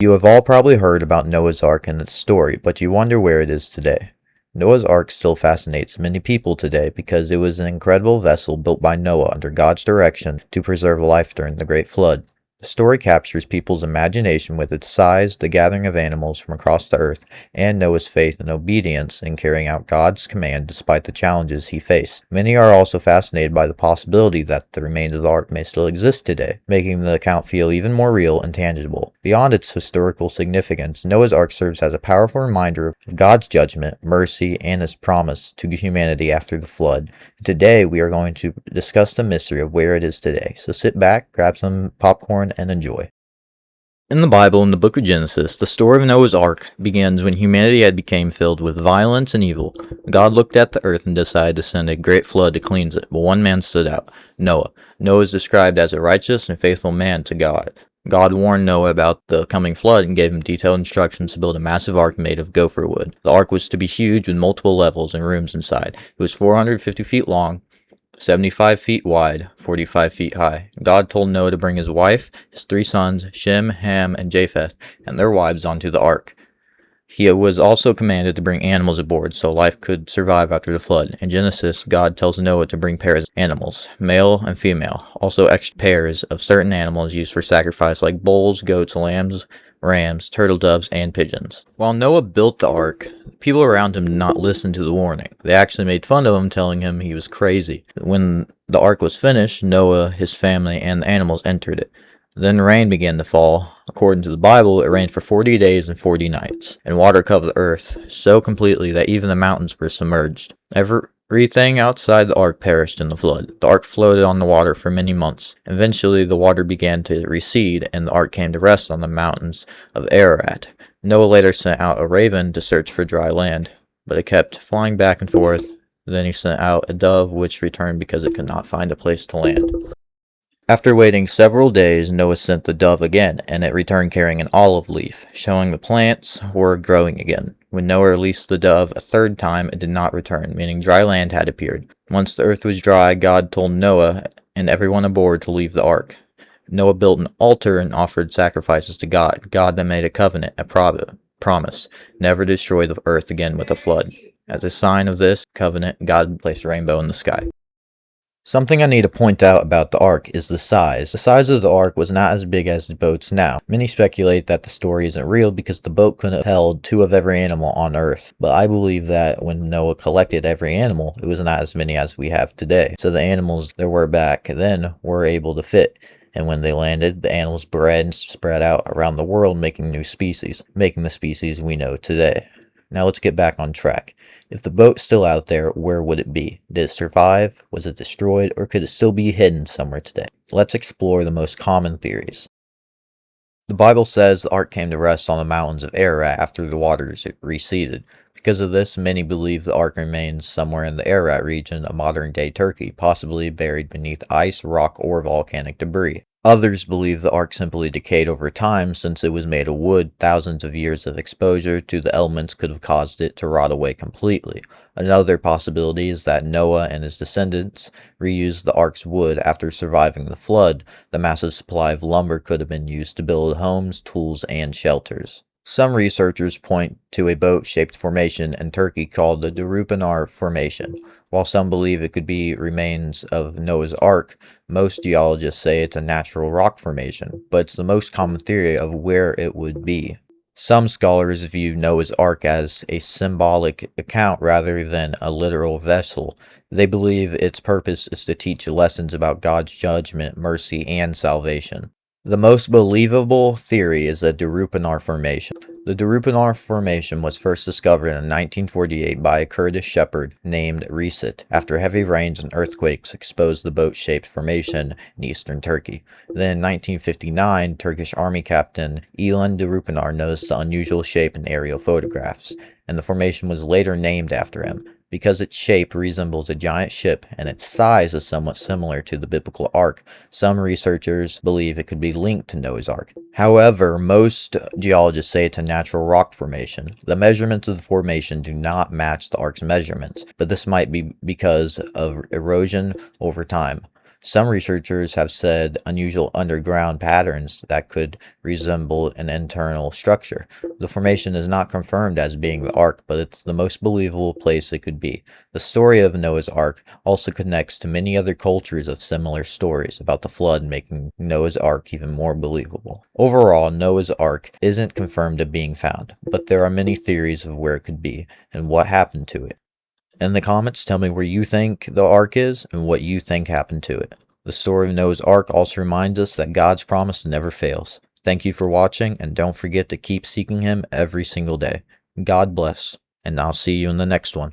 You have all probably heard about Noah's Ark and its story, but you wonder where it is today. Noah's Ark still fascinates many people today because it was an incredible vessel built by Noah under God's direction to preserve life during the Great Flood. The story captures people's imagination with its size, the gathering of animals from across the earth, and Noah's faith and obedience in carrying out God's command despite the challenges he faced. Many are also fascinated by the possibility that the remains of the ark may still exist today, making the account feel even more real and tangible. Beyond its historical significance, Noah's Ark serves as a powerful reminder of God's judgment, mercy, and his promise to humanity after the flood. Today, we are going to discuss the mystery of where it is today. So sit back, grab some popcorn, and enjoy. In the Bible, in the book of Genesis, the story of Noah's Ark begins when humanity had become filled with violence and evil. God looked at the earth and decided to send a great flood to cleanse it, but one man stood out, Noah. Noah is described as a righteous and faithful man to God. God warned Noah about the coming flood and gave him detailed instructions to build a massive ark made of gopher wood. The ark was to be huge with multiple levels and rooms inside. It was 450 feet long, 75 feet wide, 45 feet high. God told Noah to bring his wife, his 3 sons, Shem, Ham, and Japheth, and their wives onto the ark. He was also commanded to bring animals aboard so life could survive after the flood. In Genesis, God tells Noah to bring pairs of animals, male and female, also extra pairs of certain animals used for sacrifice like bulls, goats, lambs, rams, turtle doves, and pigeons. While Noah built the ark, people around him did not listen to the warning. They actually made fun of him, telling him he was crazy. When the ark was finished, Noah, his family, and the animals entered it. Then rain began to fall. According to the Bible, it rained for 40 days and 40 nights, and water covered the earth so completely that even the mountains were submerged. Everything outside the ark perished in the flood. The ark floated on the water for many months. Eventually, the water began to recede, and the ark came to rest on the mountains of Ararat. Noah later sent out a raven to search for dry land, but it kept flying back and forth. Then he sent out a dove, which returned because it could not find a place to land. After waiting several days, Noah sent the dove again, and it returned carrying an olive leaf, showing the plants were growing again. When Noah released the dove a third time, it did not return, meaning dry land had appeared. Once the earth was dry, God told Noah and everyone aboard to leave the ark. Noah built an altar and offered sacrifices to God. God then made a covenant, a promise, never to destroy the earth again with a flood. As a sign of this covenant, God placed a rainbow in the sky. Something I need to point out about the ark is the size. The size of the ark was not as big as boats now. Many speculate that the story isn't real because the boat couldn't have held 2 of every animal on earth. But I believe that when Noah collected every animal, it was not as many as we have today. So the animals there were back then were able to fit. And when they landed, the animals bred and spread out around the world, making new species, making the species we know today. Now let's get back on track. If the boat's still out there, where would it be? Did it survive? Was it destroyed? Or could it still be hidden somewhere today? Let's explore the most common theories. The Bible says the ark came to rest on the mountains of Ararat after the waters receded. Because of this, many believe the ark remains somewhere in the Ararat region of modern-day Turkey, possibly buried beneath ice, rock, or volcanic debris. Others believe the ark simply decayed over time since it was made of wood. Thousands of years of exposure to the elements could have caused it to rot away completely. Another possibility is that Noah and his descendants reused the ark's wood after surviving the flood. The massive supply of lumber could have been used to build homes, tools, and shelters. Some researchers point to a boat-shaped formation in Turkey called the Durupanar Formation. While some believe it could be remains of Noah's Ark, most geologists say it's a natural rock formation, but it's the most common theory of where it would be. Some scholars view Noah's Ark as a symbolic account rather than a literal vessel. They believe its purpose is to teach lessons about God's judgment, mercy, and salvation. The most believable theory is the Durupanar Formation. The Durupanar Formation was first discovered in 1948 by a Kurdish shepherd named Resit, after heavy rains and earthquakes exposed the boat-shaped formation in eastern Turkey. Then in 1959, Turkish army captain Ilan Durupanar noticed the unusual shape in aerial photographs, and the formation was later named after him. Because its shape resembles a giant ship and its size is somewhat similar to the biblical ark, some researchers believe it could be linked to Noah's Ark. However, most geologists say it's a natural rock formation. The measurements of the formation do not match the ark's measurements, but this might be because of erosion over time. Some researchers have said unusual underground patterns that could resemble an internal structure. The formation is not confirmed as being the Ark, but it's the most believable place it could be. The story of Noah's Ark also connects to many other cultures of similar stories about the flood, making Noah's Ark even more believable. Overall, Noah's Ark isn't confirmed of being found, but there are many theories of where it could be and what happened to it. In the comments, tell me where you think the ark is and what you think happened to it. The story of Noah's Ark also reminds us that God's promise never fails. Thank you for watching, and don't forget to keep seeking Him every single day. God bless, and I'll see you in the next one.